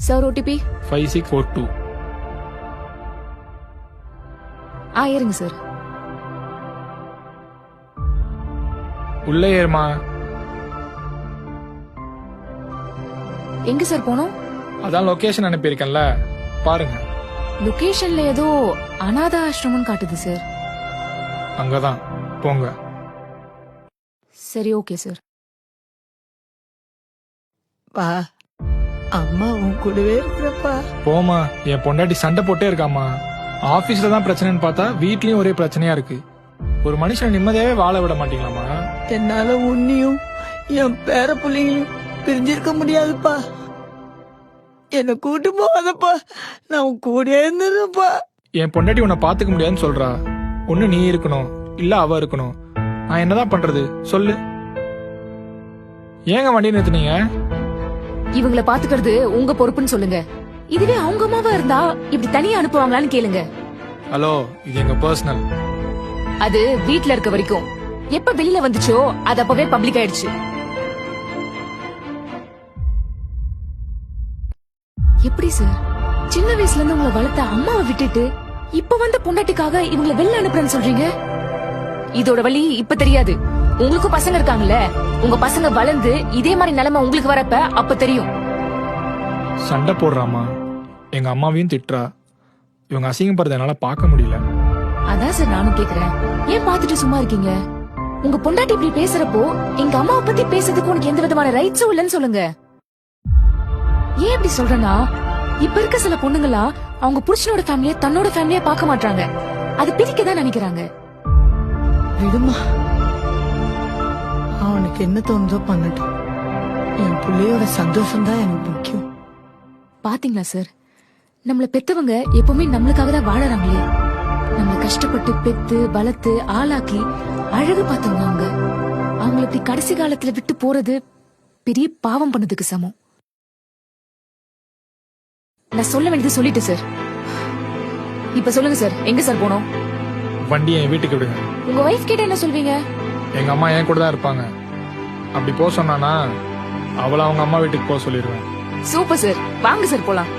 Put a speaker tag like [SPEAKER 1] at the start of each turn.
[SPEAKER 1] Sir OTP
[SPEAKER 2] 5642.
[SPEAKER 1] இருங்க sir.
[SPEAKER 2] உள்ளே ஏறுமா.
[SPEAKER 1] எங்க சார் போனோம்?
[SPEAKER 2] அதான் லொகேஷன் அனுப்பியிருக்கேன்ல, பாருங்க.
[SPEAKER 1] லொகேஷன்ல ஏதோ அனாத ஆசிரமம் காட்டுது சார்.
[SPEAKER 2] அங்கதான் போங்க.
[SPEAKER 1] சரி ஓகே சார்.
[SPEAKER 3] பா, அம்மா உன் கூடவே இருக்கிறப்பா.
[SPEAKER 2] போமா, என் பொண்டாட்டி சண்டை போட்டே இருக்காமா. ஆபீஸ்ல தான் பிரச்சனைன்னு பார்த்தா வீட்லயும் ஒரே பிரச்சனையா இருக்கு. ஒரு மனுஷன் நிம்மதியாவே வாழ விட மாட்டீங்களாமா?
[SPEAKER 3] என்னால உன்னையும் என் பேர பிள்ளைங்களையும் பிரிஞ்சிருக்க முடியாதுப்பா. என்ன கூட்டு போகாதப்பா, நான் உன் கூடயே இருந்துருப்பா.
[SPEAKER 2] என் பொண்டாட்டி உன்னை பாத்துக்க முடியாதுன்னு சொல்றா. ஒண்ணு நீ இருக்கணும், இல்ல அவ இருக்கணும். நான் என்னதான் பண்றது சொல்லு. ஏங்க வண்டி நிறுத்துனீங்க?
[SPEAKER 1] இவங்கள பாத்துக்கிறது உங்க பொறுப்புன்னு சொல்லுங்க. இதுவே அவங்க அம்மாவா இருந்தா இப்படி தனியா அனுப்புவாங்களான்னு கேளுங்க.
[SPEAKER 2] ஹலோ, இது எங்க பர்சனல்.
[SPEAKER 1] அது வீட்ல இருக்க வரைக்கும். எப்ப வெளியில வந்துச்சோ அது அப்பவே பப்ளிக் ஆயிடுச்சு. எப்படி சார் சின்ன வயசுல இருந்து உங்களை வளர்த்த அம்மாவை விட்டுட்டு இப்ப வந்த பொண்டாட்டிக்காக இவங்களை வெளில அனுப்புறேன்னு சொல்றீங்க? இதோட வழி இப்ப தெரியாது. உங்களுக்கும் பசங்க இருக்காங்கல்ல, உங்க பசங்க வளர்ந்து இதே மாதிரி நிலைமை உங்களுக்கு வரப்ப அப்ப தெரியும்.
[SPEAKER 2] சண்டை போடுறாமா, எங்க அம்மாவையும் திட்டுறா. இவங்க அசிங்கப்படுறத என்னால பார்க்க முடியல.
[SPEAKER 1] அதான் சார் நானும் கேக்குறேன், ஏன் பாத்துட்டு சும்மா இருக்கீங்க? உங்க பொண்டாட்டி இப்படி பேசுறப்போ எங்க அம்மாவை பத்தி பேசுறதுக்கு உனக்கு எந்த விதமான ரைட்ஸும் இல்லைன்னு சொல்லுங்க. ஏன் இப்படி சொல்றேன்னா, இப்ப இருக்க சில பொண்ணுங்களா அவங்க புருஷனோட ஃபேமிலிய தன்னோட ஃபேமிலியா பார்க்க மாட்டாங்க. அது பிரிக்கதான் நினைக்கிறாங்க.
[SPEAKER 3] விடுமா, அவனுக்கு என்ன தோணுதோ பண்ணட்டும். என் பிள்ளையோட சந்தோஷம் தான் எனக்கு முக்கியம்.
[SPEAKER 1] பாத்தீங்களா சார், நம்மள பெத்தவங்க எப்பவுமே நம்மளுக்காக தான் வாழறாங்களே. நம்மள கஷ்டப்பட்டு பெத்து வளர்த்து ஆளாக்கி அழகு பார்த்தவங்க அவங்க. அவங்கள இப்படி கடைசி காலத்துல விட்டு போறது பெரிய பாவம் பண்ணதுக்கு சமம். நான் சொல்ல வேண்டியது சொல்லிட்டு சார். இப்ப சொல்லுங்க சார், எங்க சார் போனோம்?
[SPEAKER 2] வண்டி என் வீட்டுக்கு விடுங்க.
[SPEAKER 1] உங்க வைஃப் கிட்ட என்ன சொல்வீங்க?
[SPEAKER 2] எங்க அம்மா என் கூட தான் இருப்பாங்க. அப்படி போக சொன்னானா அவளை அவங்க அம்மா வீட்டுக்கு போக சொல்லிடுவேன்.
[SPEAKER 1] சூப்பர் சார், வாங்க சார் போலாம்.